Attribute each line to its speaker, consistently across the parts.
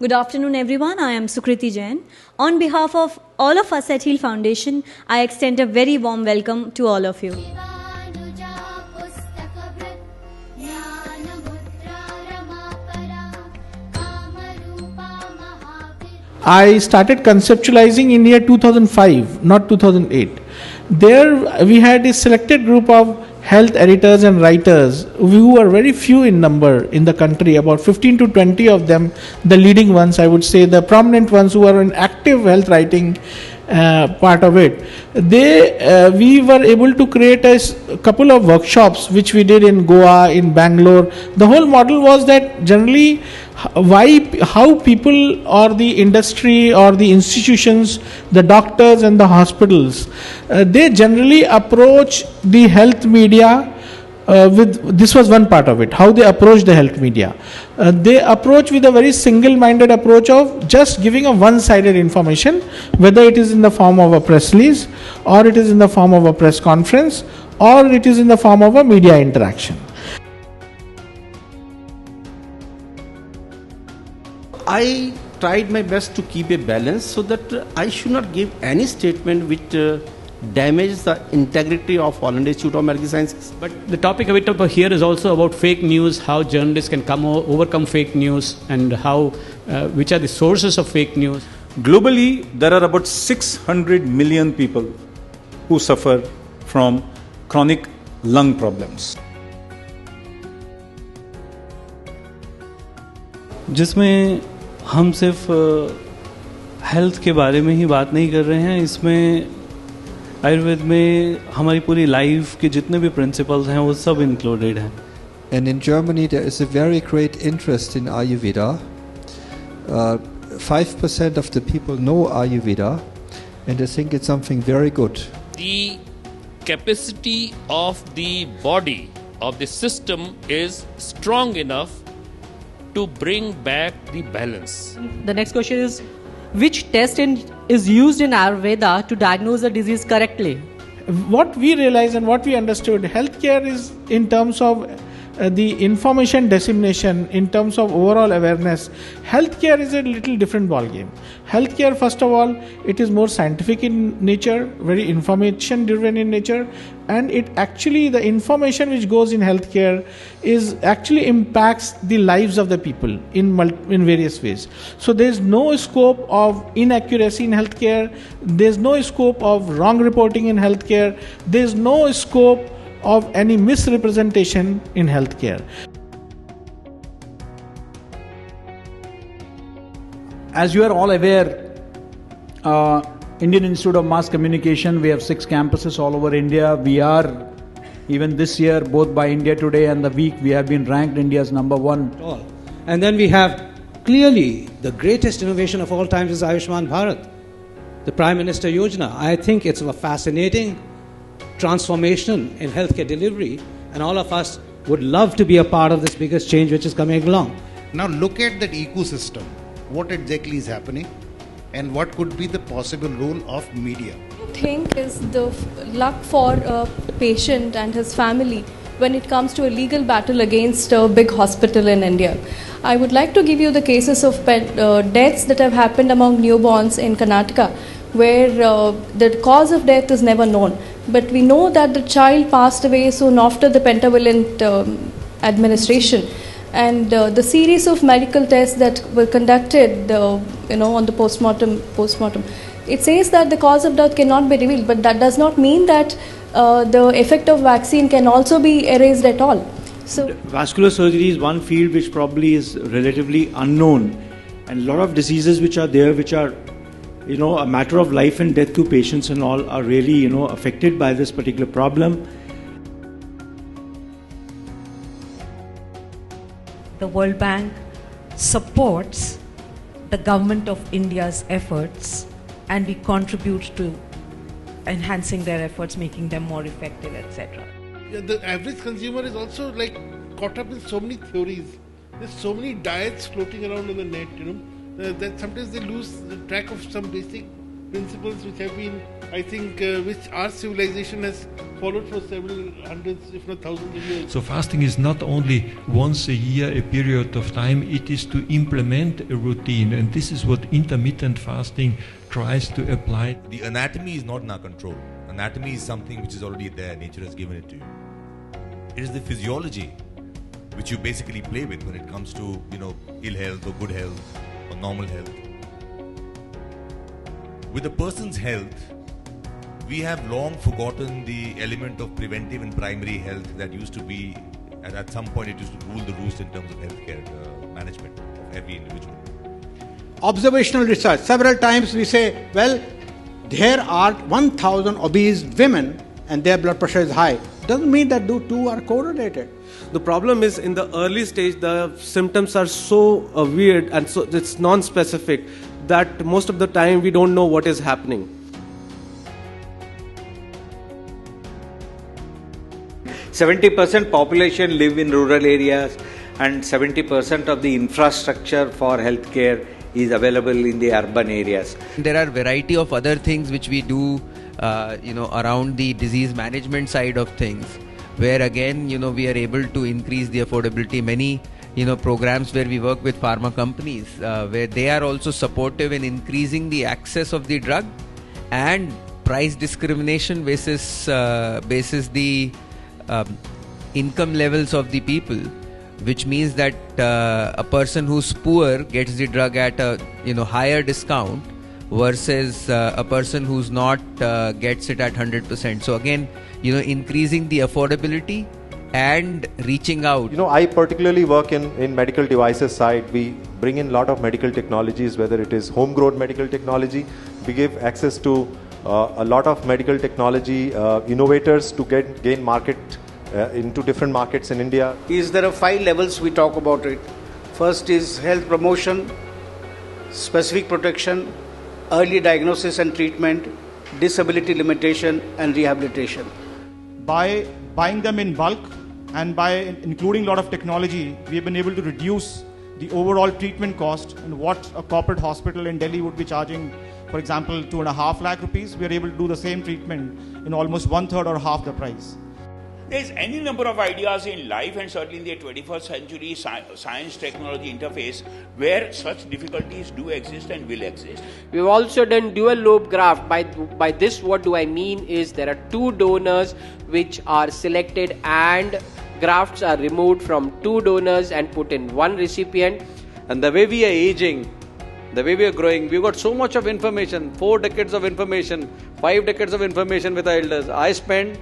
Speaker 1: Good afternoon, everyone. I am Sukriti Jain. On behalf of all of us at Heal Foundation, I extend a very warm welcome to all of you.
Speaker 2: I started conceptualizing in year 2005, not 2008. There we had a selected group of health editors and writers who were very few in number in the country, about 15 to 20 of them, the leading ones, I would say, the prominent ones who are in active health writing part of it. We were able to create a couple of workshops which we did in Goa, in Bangalore. The whole model was that generally how people or the industry or the institutions, the doctors and the hospitals, they generally approach the health media this was one part of it, how they approach the health media. They approach with a very single-minded approach of just giving a one-sided information, whether it is in the form of a press release, or it is in the form of a press conference, or it is in the form of a media interaction.
Speaker 3: I tried my best to keep a balance so that I should not give any statement which damages the integrity of All India Institute of Medical Sciences.
Speaker 4: But the topic of it here is also about fake news, how journalists can overcome fake news, and how which are the sources of fake news.
Speaker 5: Globally, there are about 600 million people who suffer from chronic lung problems.
Speaker 6: जिसमें हम सिर्फ health के बारे में ही बात नहीं कर रहे हैं, इसमें आयुर्वेद में हमारी पूरी लाइफ के जितने भी प्रिंसिपल्स हैं वो सब इंक्लूडेड हैं.
Speaker 7: And in Germany there is a very great interest in Ayurveda. 5% of the people know Ayurveda and they think it's something very good.
Speaker 8: The capacity of the body, of the system is strong enough to bring back the balance.
Speaker 9: The next question is, which test is used in Ayurveda to diagnose a disease correctly?
Speaker 2: What we realized and what we understood, healthcare is in terms of the information dissemination, in terms of overall awareness. Healthcare is a little different ballgame. Healthcare, first of all, it is more scientific in nature, very information driven in nature, and it actually, the information which goes in healthcare is actually impacts the lives of the people in various ways. So there is no scope of inaccuracy in healthcare, there is no scope of wrong reporting in healthcare, there is no scope of any misrepresentation in healthcare.
Speaker 10: As you are all aware, Indian Institute of Mass Communication, we have 6 campuses all over India. We are, even this year, both by India Today and The Week, we have been ranked India's #1.
Speaker 11: And then we have clearly the greatest innovation of all times is Ayushman Bharat, the Prime Minister Yojana. I think it's a fascinating transformation in healthcare delivery, and all of us would love to be a part of this biggest change which is coming along.
Speaker 12: Now look at that ecosystem. What exactly is happening and what could be the possible role of media?
Speaker 13: What do you think is the luck for a patient and his family when it comes to a legal battle against a big hospital in India? I would like to give you the cases of deaths that have happened among newborns in Karnataka, where the cause of death is never known. But we know that the child passed away soon after the pentavalent administration. And the series of medical tests that were conducted, on the postmortem, it says that the cause of death cannot be revealed, but that does not mean that the effect of vaccine can also be erased at all. So,
Speaker 14: vascular surgery is one field which probably is relatively unknown, and a lot of diseases which are there, which are a matter of life and death to patients and all, are really affected by this particular problem.
Speaker 15: The World Bank supports the government of India's efforts, and we contribute to enhancing their efforts, making them more effective, etc.
Speaker 16: Yeah, the average consumer is also caught up in so many theories. There's so many diets floating around on the net, that sometimes they lose track of some basic principles which have been, I think, which our civilization has followed for several hundreds, if not thousands of years.
Speaker 17: So fasting is not only once a year, a period of time, it is to implement a routine, and this is what intermittent fasting tries to apply.
Speaker 18: The anatomy is not in our control. Anatomy is something which is already there, nature has given it to you. It is the physiology which you basically play with when it comes to, ill health or good health or normal health. With a person's health, we have long forgotten the element of preventive and primary health that used to be, and at some point it used to rule the roost in terms of healthcare management of every individual.
Speaker 19: Observational research. Several times we say, well, there are 1,000 obese women and their blood pressure is high. Doesn't mean that the two are correlated.
Speaker 20: The problem is in the early stage, the symptoms are so weird and so it's non-specific that most of the time we don't know what is happening.
Speaker 21: %70 population live in rural areas and 70% of the infrastructure for healthcare is available in the urban areas.
Speaker 22: There are variety of other things which we do, around the disease management side of things, where again, we are able to increase the affordability. Many, programs where we work with pharma companies, where they are also supportive in increasing the access of the drug and price discrimination basis the income levels of the people, which means that a person who's poor gets the drug at a higher discount versus a person who's not gets it at 100%. So again, increasing the affordability and reaching out.
Speaker 23: I particularly work in medical devices side. We bring in a lot of medical technologies, whether it is homegrown medical technology. We give access to a lot of medical technology innovators to gain market into different markets in India.
Speaker 19: There are 5 levels we talk about it. First is health promotion, specific protection, early diagnosis and treatment, disability limitation and rehabilitation.
Speaker 24: By buying them in bulk and by including a lot of technology, we have been able to reduce the overall treatment cost and what a corporate hospital in Delhi would be charging, for example, 2.5 lakh rupees. We are able to do the same treatment in almost 1/3 or half the price.
Speaker 25: There's any number of ideas in life and certainly in the 21st century science-technology interface where such difficulties do exist and will exist.
Speaker 26: We've also done dual lobe graft. By this, what do I mean is there are 2 donors which are selected and grafts are removed from 2 donors and put in 1 recipient.
Speaker 21: And the way we are aging, the way we are growing, we've got so much of information, 4 decades of information, 5 decades of information with our elders. I spend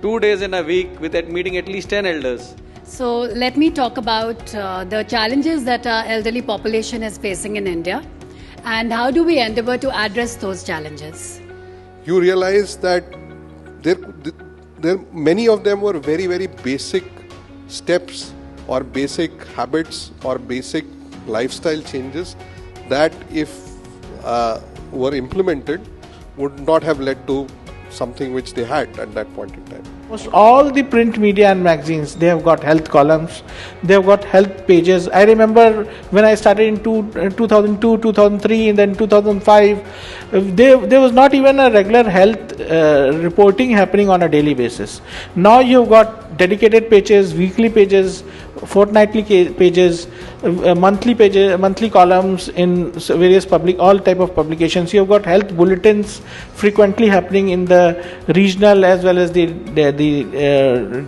Speaker 21: 2 days in a week with meeting at least 10 elders.
Speaker 27: So let me talk about the challenges that our elderly population is facing in India and how do we endeavor to address those challenges.
Speaker 28: You realize that many of them were very, very basic steps or basic habits or basic lifestyle changes that if were implemented would not have led to something which they had at that point in time.
Speaker 2: Almost all the print media and magazines, they have got health columns, they have got health pages. I remember when I started in 2002, 2003 and then 2005, there was not even a regular health reporting happening on a daily basis. Now you've got dedicated pages, weekly pages, fortnightly pages, monthly columns in various all type of publications. You've got health bulletins frequently happening in the regional as well as the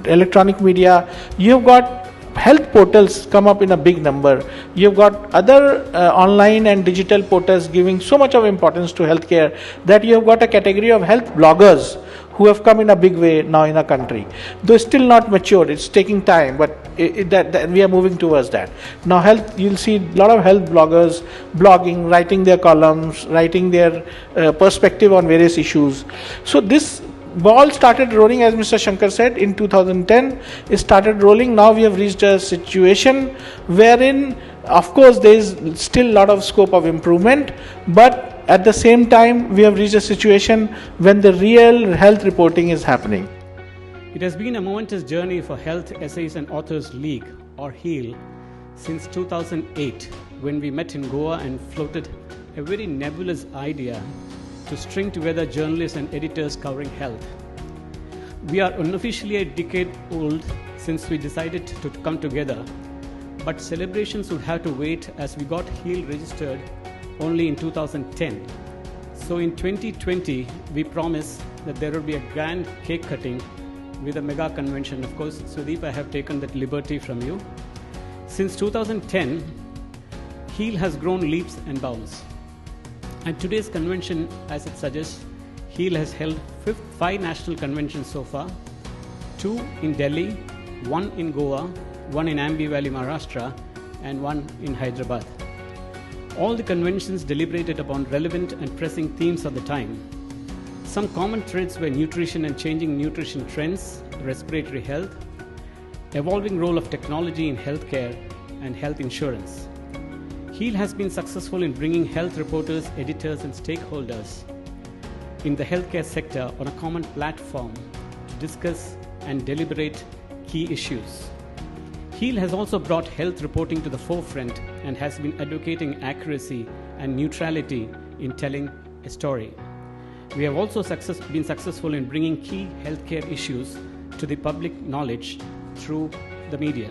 Speaker 2: electronic media. You've got health portals come up in a big number. You've got other online and digital portals giving so much of importance to healthcare that you've got a category of health bloggers who have come in a big way now in our country. Though still not mature, it's taking time, but that we are moving towards that. Now you'll see a lot of health bloggers blogging, writing their columns, writing their perspective on various issues. So this ball started rolling, as Mr. Shankar said, in 2010. It started rolling. Now we have reached a situation wherein, of course, there is still a lot of scope of improvement, but at the same time, we have reached a situation when the real health reporting is happening.
Speaker 4: It has been a momentous journey for Health Essays and Authors League, or HEAL, since 2008, when we met in Goa and floated a very nebulous idea to string together journalists and editors covering health. We are unofficially a decade old since we decided to come together, but celebrations would have to wait as we got HEAL registered only in 2010. So in 2020, we promise that there will be a grand cake cutting with a mega convention. Of course, Sudeep, I have taken that liberty from you. Since 2010, HEAL has grown leaps and bounds. And today's convention, as it suggests, HEAL has held 5 national conventions so far, 2 in Delhi, 1 in Goa, 1 in Ambi Valley, Maharashtra, and 1 in Hyderabad. All the conventions deliberated upon relevant and pressing themes of the time. Some common threads were nutrition and changing nutrition trends, respiratory health, evolving role of technology in healthcare, and health insurance. HEAL has been successful in bringing health reporters, editors, and stakeholders in the healthcare sector on a common platform to discuss and deliberate key issues. HEAL has also brought health reporting to the forefront and has been advocating accuracy and neutrality in telling a story. We have also been successful in bringing key healthcare issues to the public knowledge through the media.